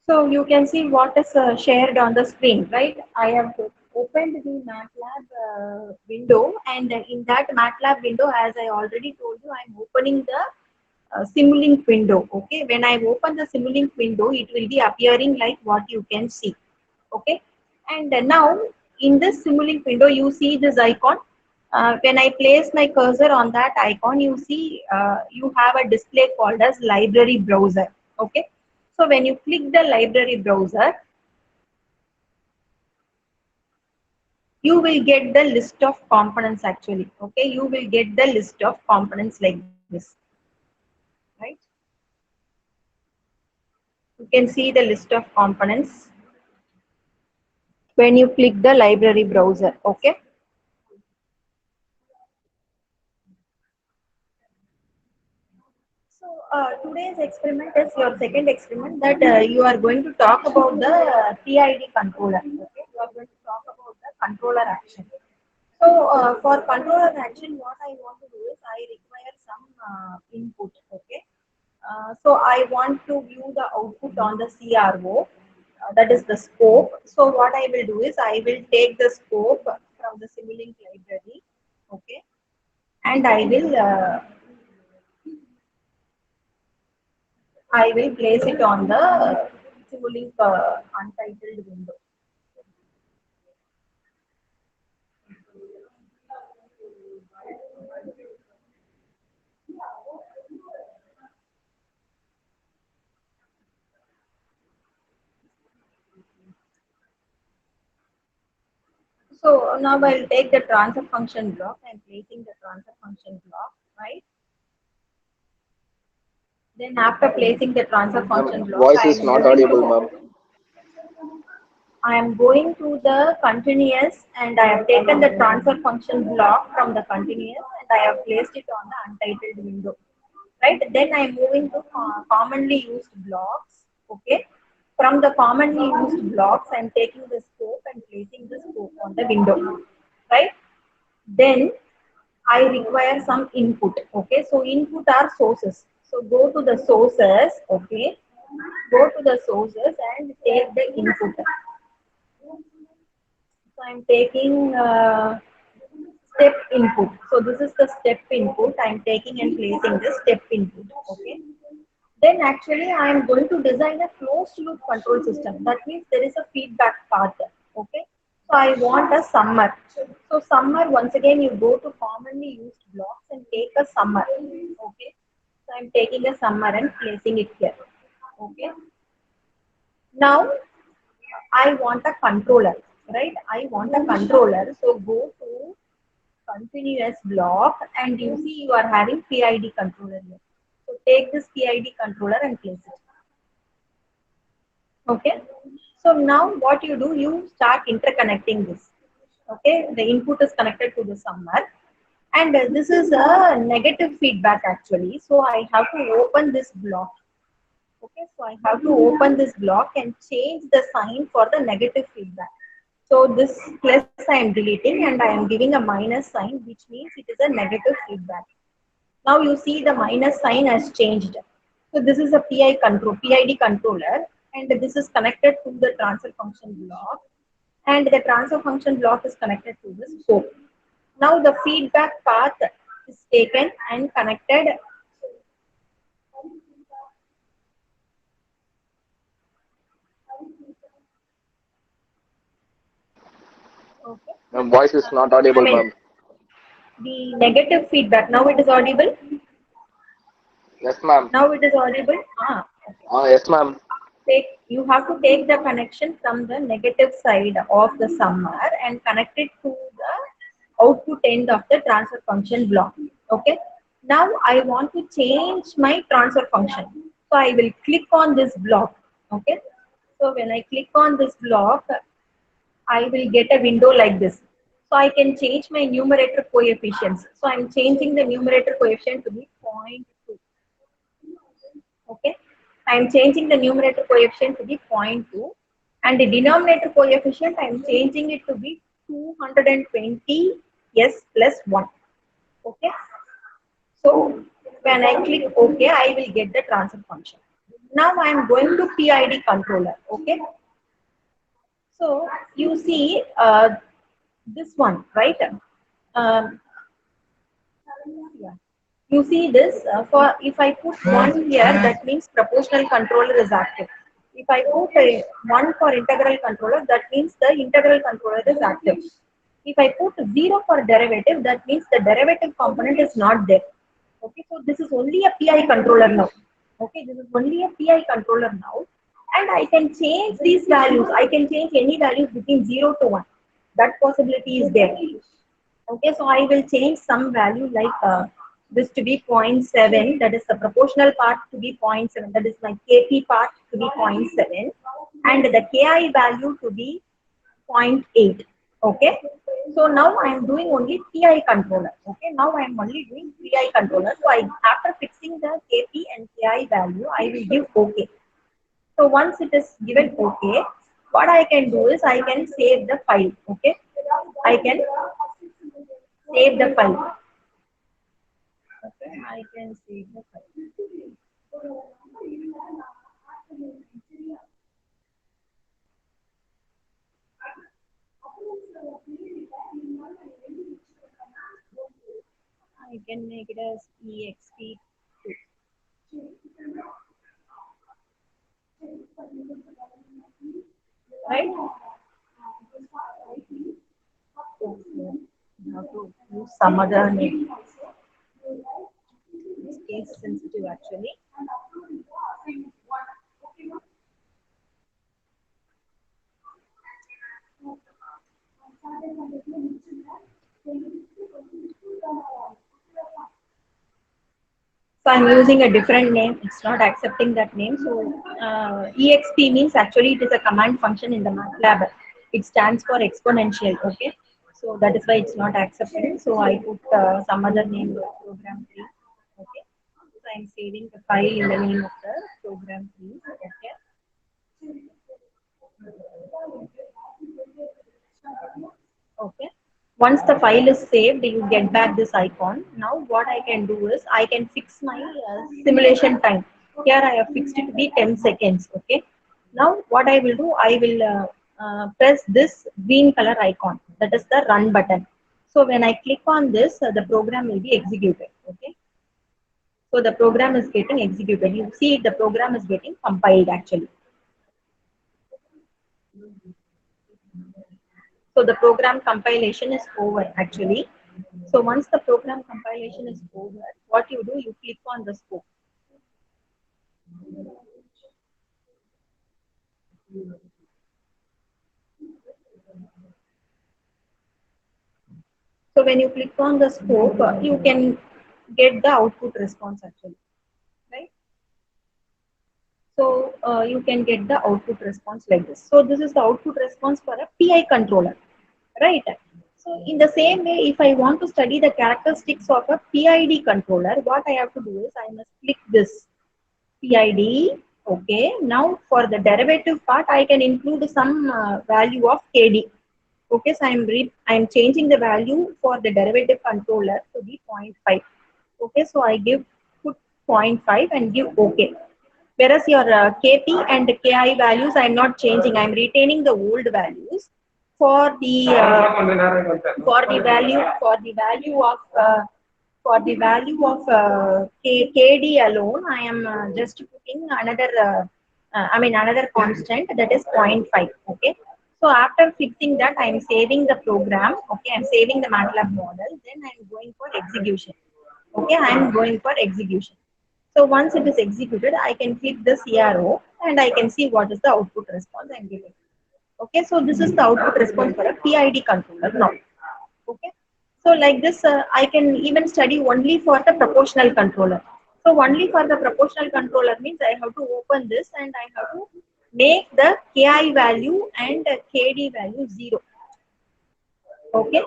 So you can see what is shared on the screen, right? I have opened the MATLAB window, and in that MATLAB window, as I already told you, I'm opening the Simulink window. Okay, when I open the Simulink window, it will be appearing like what you can see. Okay, and now in this Simulink window, you see this icon. When I place my cursor on that icon, you see you have a display called as library browser. Okay, so when you click the library browser, you will get the list of components actually. Okay, you will get the list of components like this, right? You can see the list of components when you click the library browser. Okay. So today's experiment is your second experiment that you are going to talk about the PID controller. Okay, you are going to talk about the controller action. So for controller action, what I want to do is I require some input. Okay, so I want to view the output on the CRO. That is the scope. So what I will do is I will take the scope from the Simulink library. Okay, and I will place it on the Simulink untitled window. So now I'll take the transfer function block. I'm placing the transfer function block, right? Then after placing the transfer function Ma'am, block, voice is not audible, ma'am. I am going to the continuous, and I have taken the transfer function block from the continuous, and I have placed it on the untitled window. Right? Then I am moving to commonly used blocks. Okay. From the commonly used blocks, I am taking the scope and placing the scope on the window. Right? Then I require some input. Okay. So input are sources. So go to the sources. Okay. Go to the sources and take the input. So I'm taking step input. So this is the step input. I'm taking and placing the step input. Okay. Then actually I am going to design a closed loop control system. That means there is a feedback path. Okay. So I want a summer. So summer, once again you go to commonly used blocks and take a summer. Okay. So I'm taking a summer and placing it here. Okay. Now I want a controller, right? I want a controller. So go to continuous block, and you see you are having PID controller here. So take this PID controller and place it. Okay. So now what you do, you start interconnecting this. Okay. The input is connected to the summer, and this is a negative feedback actually. So I have to open this block. Okay. So I have to open this block and change the sign for the negative feedback. So this plus I am deleting, and I am giving a minus sign, which means it is a negative feedback. Now you see the minus sign has changed. So this is a PID controller, and this is connected to the transfer function block, and the transfer function block is connected to the scope. Now the feedback path is taken and connected. Okay. Ma'am, voice is not I audible, mean ma'am. the negative feedback. Now it is audible. Yes, ma'am. Now it is audible. Okay. Yes, ma'am. You have to take the connection from the negative side of the summer and connect it to the output end of the transfer function block. Okay. Now I want to change my transfer function. So I will click on this block. Okay. So when I click on this block, I will get a window like this. So I can change my numerator coefficients. So I'm changing the numerator coefficient to be 0.2. Okay, I am changing the numerator coefficient to be 0.2, and the denominator coefficient I am changing it to be 220 s plus 1. Okay, so when I click OK, I will get the transfer function. Now I am going to PID controller. Okay. So you see this one, right? Um, yeah. You see this for if I put one here, that means proportional controller is active. If I put a one for integral controller, that means the integral controller is active. If I put zero for derivative, that means the derivative component is not there. Okay, so this is only a PI controller now. Okay, this is only a PI controller now, and I can change these values. I can change any values between 0 to 1. That possibility is there. Okay, so I will change some value like this to be zero point 0.7, that is the proportional part to be zero point 0.7, that is my KP part to be zero point 0.7, and the KI value to be zero point 0.8. Okay, so now I am doing only PI controller. Okay, now I am only doing PI controller. So after fixing the KP and KI value, I will give OK. So once it is given OK, what I can do is I can save the file. Okay, I can save the file. Okay, I can save the file. I can make it as ext2, right? Okay. I have to use some other name. It's case sensitive actually. So I'm using a different name. It's not accepting that name. So exp means actually it is a command function in the MATLAB. It stands for exponential. Okay. So that is why it's not accepting. So I put some other name, program 3. Okay. So I'm saving the file in the name of the program 3. Okay. Okay. Once the file is saved, you get back this icon. Now what I can do is I can fix my simulation time. Here I have fixed it to be 10 seconds. Okay. Now what I will do, I will press this green color icon. That is the run button. So when I click on this, the program will be executed. Okay. So the program is getting executed. You see the program is getting compiled actually. So the program compilation is over actually. So once the program compilation is over, what you do, you click on the scope. So when you click on the scope, you can get the output response actually, right? So you can get the output response like this. So this is the output response for a PI controller, right? So in the same way, if I want to study the characteristics of a PID controller, what I have to do is I must click this PID. Okay, now for the derivative part, I can include some value of KD. Okay, so I'm changing the value for the derivative controller to be 0.5. Okay, so I give put 0.5 and give OK. Whereas your KP and KI values, I'm not changing. I'm retaining the old values for the value of KD alone. I am just putting another another constant, that is 0.5. Okay, so after fixing that, I am saving the program. Okay, I'm saving the MATLAB model, then I'm going for execution. Okay, I'm going for execution. So once it is executed, I can click the CRO and I can see what is the output response I'm giving. Okay, so this is the output response for a PID controller now. Okay, so like this, I can even study only for the proportional controller. So only for the proportional controller means I have to open this and I have to make the KI value and KD value 0. Okay,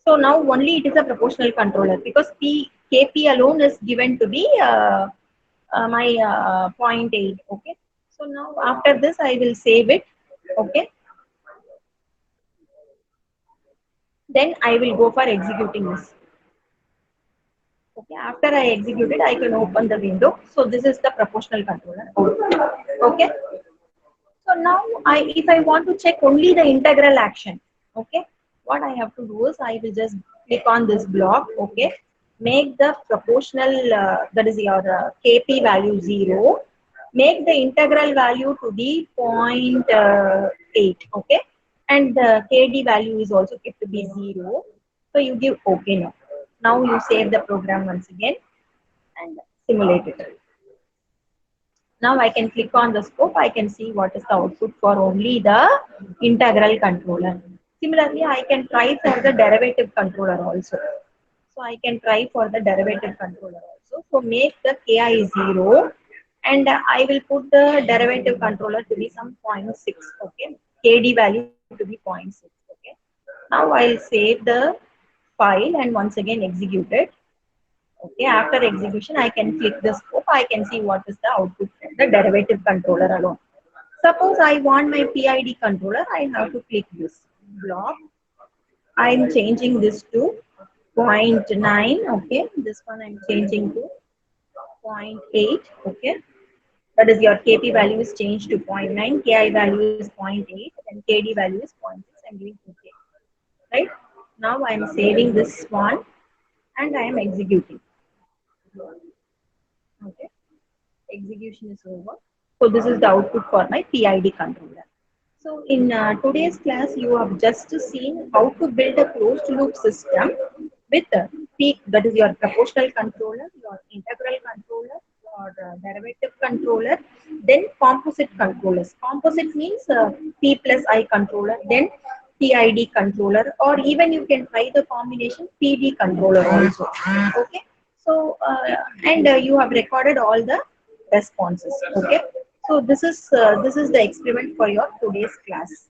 so now only it is a proportional controller because KP alone is given to be my 0.8. Okay, so now after this I will save it. Okay, then I will go for executing this. Okay, after I execute it, I can open the window. So this is the proportional controller. Okay. So now if I want to check only the integral action, okay, what I have to do is I will just click on this block, okay, make the proportional, that is your KP value 0, make the integral value to be 0.8, okay, and the KD value is also kept to be 0. So you give OK now. Now you save the program once again and simulate it. Now I can click on the scope. I can see what is the output for only the integral controller. Similarly, I can try for the derivative controller also. So I can try for the derivative controller also. So make the KI 0 and I will put the derivative controller to be some 0.6. Okay. KD value to be 0.6. Okay. Now I'll save the file and once again execute it. Okay, after execution, I can click the scope. I can see what is the output from the derivative controller alone. Suppose I want my PID controller, I have to click this block. I'm changing this to zero point 0.9. Okay, this one I'm changing to 0.8. Okay, that is your KP value is changed to 0.9, KI value is 0.8, and KD value is 0.6. I'm giving OK. Right now, I'm saving this one and I am executing. Okay. Execution is over. So this is the output for my PID controller. So in today's class, you have just seen how to build a closed loop system with peak, that is your proportional controller, your integral controller, your derivative controller, then composite controllers. Composite means P plus I controller, then PID controller, or even you can try the combination PD controller also. Okay. So and you have recorded all the responses. Okay. So this is the experiment for your today's class.